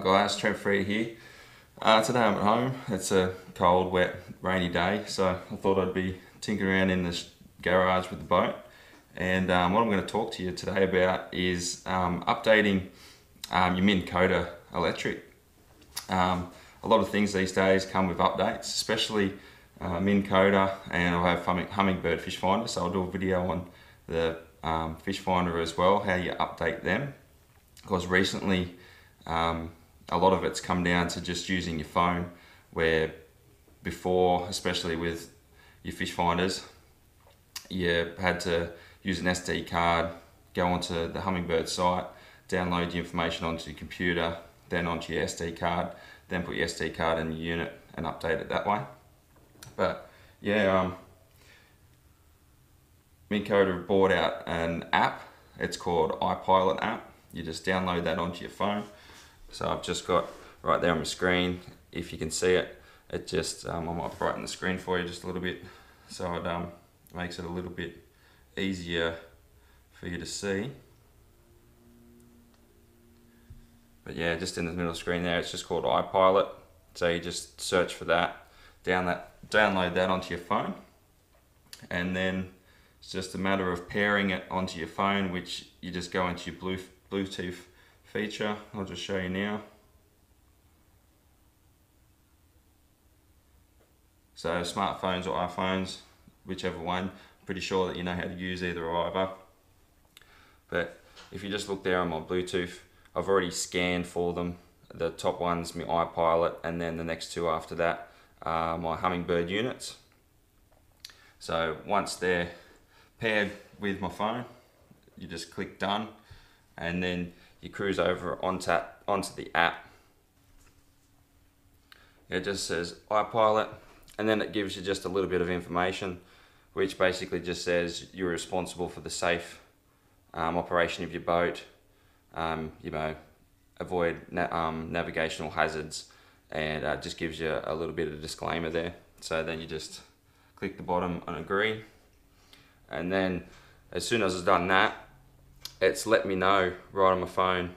guys, Trev Free here. Today I'm at home. It's a cold, wet, rainy day, so I thought I'd be tinkering around in the garage with the boat. And what I'm going to talk to you today about is updating your Minn Kota electric. A lot of things these days come with updates, especially Minn Kota, and I'll have Hummingbird fish finder, so I'll do a video on the fish finder as well, how you update them. Because recently a lot of it's come down to just using your phone, where before, especially with your fish finders, you had to use an SD card, go onto the Hummingbird site, download the information onto your computer, then onto your SD card, then put your SD card in your unit and update it that way. But yeah, Minn Kota brought out an app. It's called iPilot app. You just download that onto your phone. So I've just got right there on my screen, if you can see it, it just, I might brighten the screen for you just a little bit, so it makes it a little bit easier for you to see. But yeah, just in the middle of the screen there, it's just called iPilot. So you just search for that, download that onto your phone, and then it's just a matter of pairing it onto your phone, which you just go into your Bluetooth feature. I'll just show you now. So smartphones or iPhones, whichever one, pretty sure that you know how to use either or either. But if you just look there on my Bluetooth, I've already scanned for them. The top one's my iPilot, and then the next two after that are my Hummingbird units. So once they're paired with my phone, you just click done, and then you cruise over onto the app. It just says iPilot, and then it gives you just a little bit of information, which basically just says you're responsible for the safe operation of your boat. You know, avoid navigational hazards, and just gives you a little bit of a disclaimer there. So then you just click the bottom and agree, and then as soon as it's done that, it's let me know right on my phone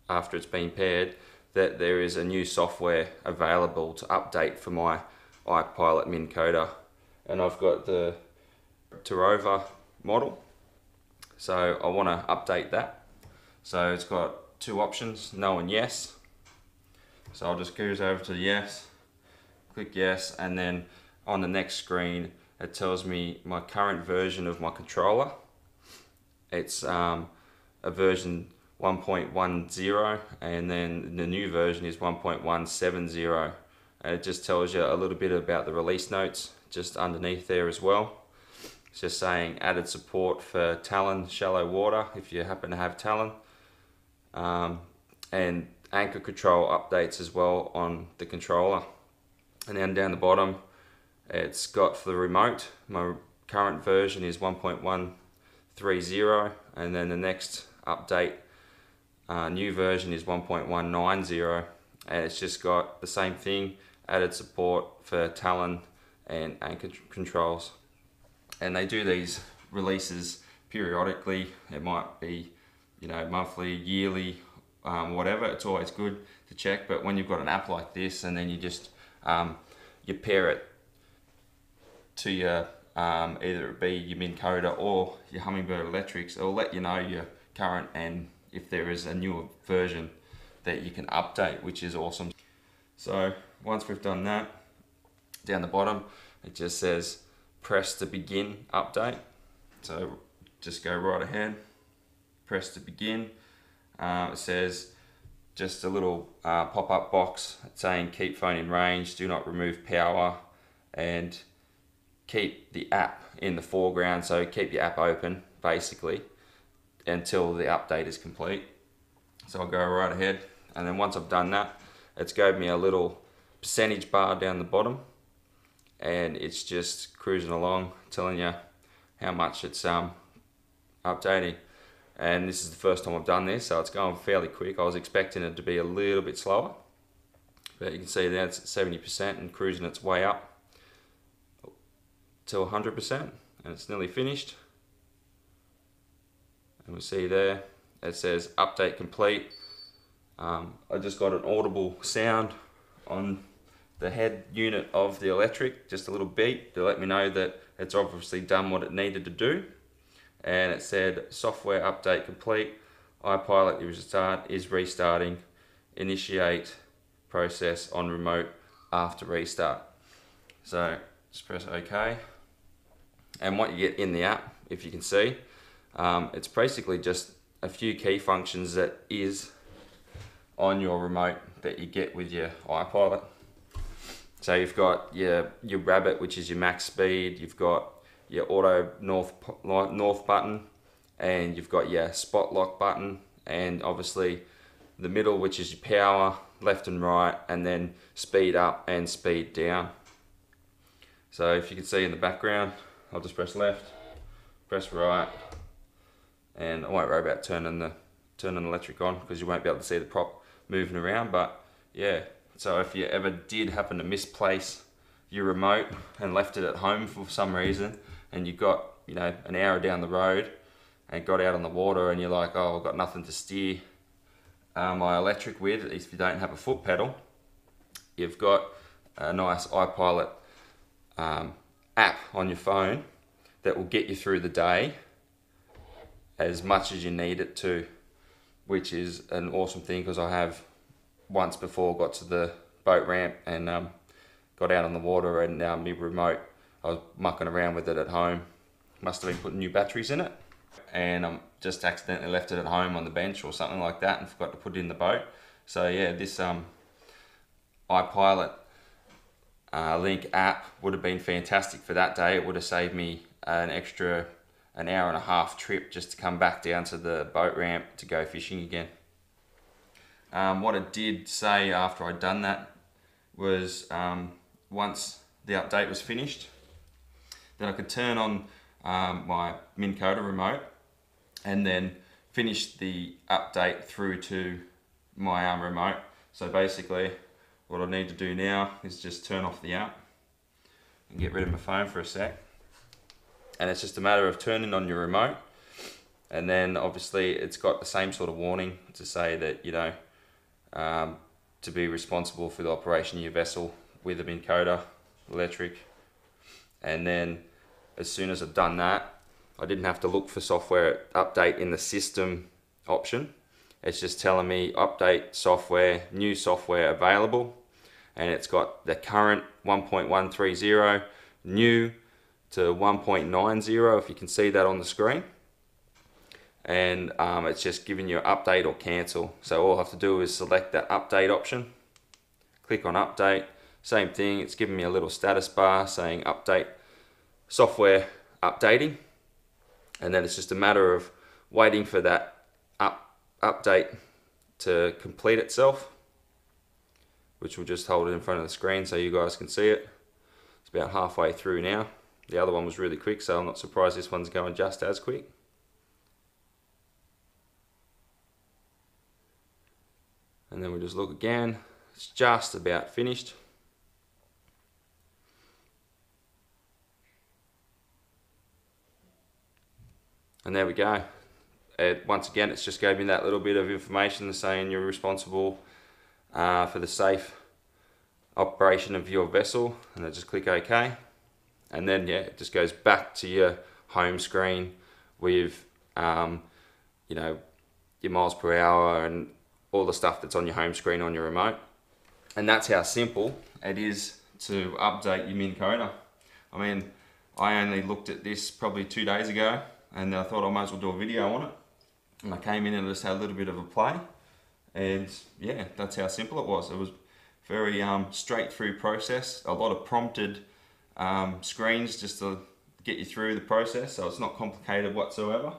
after it's been paired that there is a new software available to update for my iPilot Minn Kota, and I've got the Terrova model, so I want to update that. So it's got two options, no and yes. So I'll just cruise over to yes, click yes, and then on the next screen it tells me my current version of my controller. It's a version 1.10, and then the new version is 1.170. And it just tells you a little bit about the release notes just underneath there as well. It's just saying added support for Talon shallow water if you happen to have Talon, and anchor control updates as well on the controller. And then down the bottom, it's got for the remote, my current version is 1.130, and then the next update new version is 1.190, and it's just got the same thing, added support for Talon and anchor controls. And they do these releases periodically. It might be, you know, monthly, yearly, whatever. It's always good to check. But when you've got an app like this, and then you just you pair it to your either it be your Minn Kota or your Hummingbird electrics, it'll let you know your current and if there is a newer version that you can update, which is awesome. So once we've done that, down the bottom it just says press to begin update. So just go right ahead, press to begin. It says just a little pop-up box saying keep phone in range, do not remove power, and keep the app in the foreground. So keep your app open basically until the update is complete. So I'll go right ahead, and then once I've done that, it's gave me a little percentage bar down the bottom, and it's just cruising along telling you how much it's updating. And this is the first time I've done this, so it's going fairly quick. I was expecting it to be a little bit slower, but you can see that it's at 70% and cruising its way up to 100%, and it's nearly finished. And we'll see there, it says update complete. I just got an audible sound on the head unit of the electric, just a little beep to let me know that it's obviously done what it needed to do. And it said software update complete, iPilot is restarting, initiate process on remote after restart. So just press OK. And what you get in the app, if you can see, it's basically just a few key functions that is on your remote that you get with your iPilot. So you've got your rabbit, which is your max speed, you've got your auto north button, and you've got your spot lock button, and obviously the middle, which is your power, left and right, and then speed up and speed down. So if you can see in the background, I'll just press left, press right, and I won't worry about turning the electric on because you won't be able to see the prop moving around. But yeah, so if you ever did happen to misplace your remote and left it at home for some reason, and you got, you know, an hour down the road and got out on the water and you're like, oh, I've got nothing to steer my electric with, if you don't have a foot pedal, you've got a nice iPilot app on your phone that will get you through the day as much as you need it to, which is an awesome thing, because I have once before got to the boat ramp and got out on the water, and my remote, I was mucking around with it at home, must have been putting new batteries in it, and I just accidentally left it at home on the bench or something like that and forgot to put it in the boat. So yeah, this iPilot Link app would have been fantastic for that day. It would have saved me an extra an hour and a half trip just to come back down to the boat ramp to go fishing again. What it did say after I'd done that was once the update was finished, then I could turn on my Minn Kota remote and then finish the update through to my remote. So basically what I need to do now is just turn off the app and get rid of my phone for a sec. And it's just a matter of turning on your remote, and then obviously it's got the same sort of warning to say that, you know, to be responsible for the operation of your vessel with a Minn Kota electric. And then as soon as I've done that, I didn't have to look for software update in the system option. It's just telling me update software, new software available, and it's got the current 1.130 new to 1.90, if you can see that on the screen. And it's just giving you an update or cancel. So all I have to do is select that update option, click on update, same thing, it's giving me a little status bar saying update, software updating, and then it's just a matter of waiting for that update to complete itself, which will just hold it in front of the screen so you guys can see it. It's about halfway through now. The other one was really quick, so I'm not surprised this one's going just as quick. And then we just look again. It's just about finished. And there we go. Once again, it's just gave me that little bit of information saying you're responsible for the safe operation of your vessel, and I just click OK. And then yeah, it just goes back to your home screen with you know, your miles per hour and all the stuff that's on your home screen on your remote. And that's how simple it is to update your Minn Kota. I mean, I only looked at this probably 2 days ago, and I thought I might as well do a video on it. And I came in and just had a little bit of a play, and yeah, that's how simple it was. It was very straight through process, a lot of prompted screens just to get you through the process, so it's not complicated whatsoever.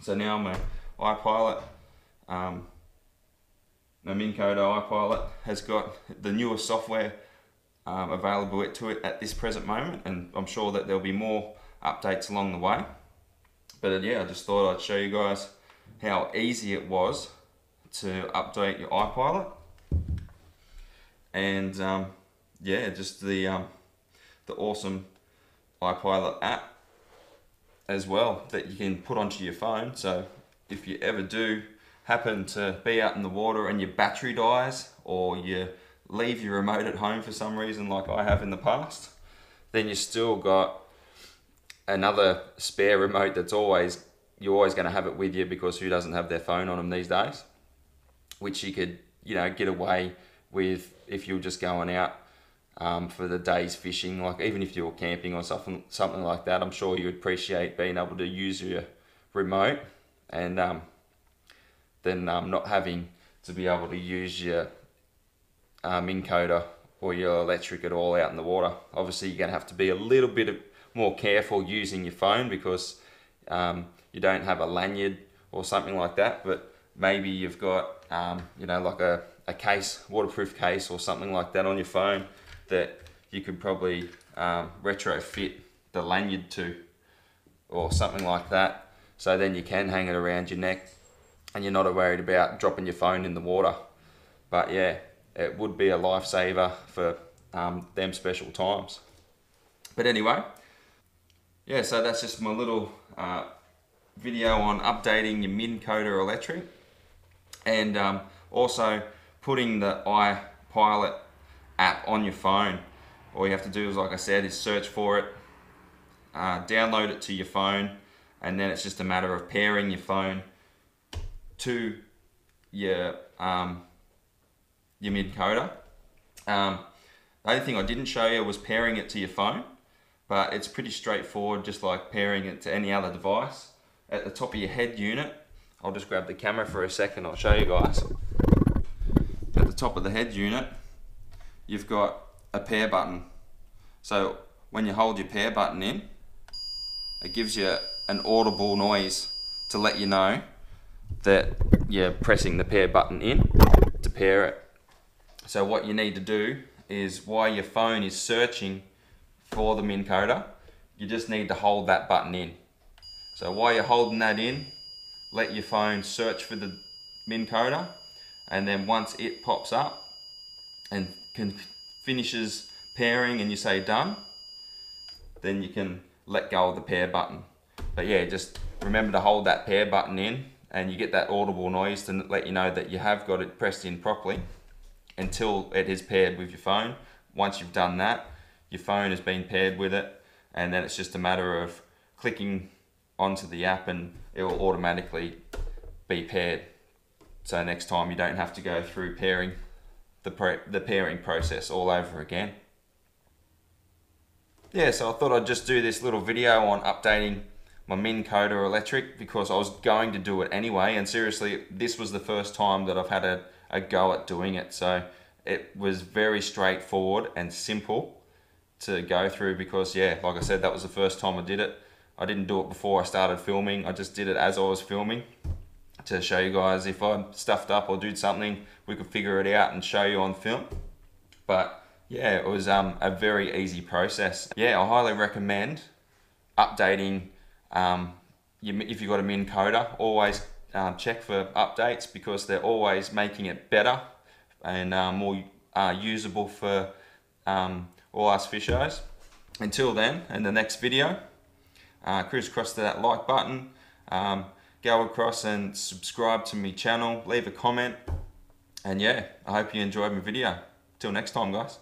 So now my iPilot, my Minn Kota iPilot has got the newest software available to it at this present moment, and I'm sure that there'll be more updates along the way. But yeah, I just thought I'd show you guys how easy it was to update your iPilot, and yeah, just the awesome iPilot app as well that you can put onto your phone. So if you ever do happen to be out in the water and your battery dies, or you leave your remote at home for some reason like I have in the past, then you still got another spare remote that's you're always going to have it with you, because who doesn't have their phone on them these days? Which you could, get away with if you're just going out for the day's fishing. Like even if you're camping or something like that, I'm sure you'd appreciate being able to use your remote, and then not having to be able to use your Minn Kota or your electric at all out in the water. Obviously you're going to have to be a little bit more careful using your phone, because you don't have a lanyard or something like that, but maybe you've got like a case, waterproof case or something like that on your phone that you could probably retrofit the lanyard to, or something like that, so then you can hang it around your neck and you're not worried about dropping your phone in the water. But yeah, it would be a lifesaver for them special times. But anyway, yeah, so that's just my little video on updating your Minn Kota electric, and also putting the iPilot app on your phone. All you have to do is, like I said, is search for it, download it to your phone, and then it's just a matter of pairing your phone to your Minn Kota. The only thing I didn't show you was pairing it to your phone, but it's pretty straightforward, just like pairing it to any other device. At the top of your head unit, I'll just grab the camera for a second, I'll show you guys. At the top of the head unit, you've got a pair button. So when you hold your pair button in, it gives you an audible noise to let you know that you're pressing the pair button in to pair it. So what you need to do is, while your phone is searching for the Minn Kota, you just need to hold that button in. So while you're holding that in, let your phone search for the Minn Kota, and then once it pops up and finishes pairing and you say done, then you can let go of the pair button. But yeah, just remember to hold that pair button in, and you get that audible noise to let you know that you have got it pressed in properly until it is paired with your phone. Once you've done that, your phone has been paired with it, and then it's just a matter of clicking onto the app and it will automatically be paired. So next time you don't have to go through pairing the pairing process all over again. Yeah, so I thought I'd just do this little video on updating my Minn Kota electric, because I was going to do it anyway, and seriously, this was the first time that I've had a go at doing it. So it was very straightforward and simple to go through, because yeah, like I said, that was the first time I did it. I didn't do it before I started filming, I just did it as I was filming to show you guys if I stuffed up or did something, we could figure it out and show you on film. But yeah, it was a very easy process. Yeah, I highly recommend updating if you've got a Minn Kota. Always check for updates, because they're always making it better and more usable for all us fishers. Until then, in the next video, cruise across to that like button, go across and subscribe to my channel, leave a comment, and yeah, I hope you enjoyed my video. Till next time, guys.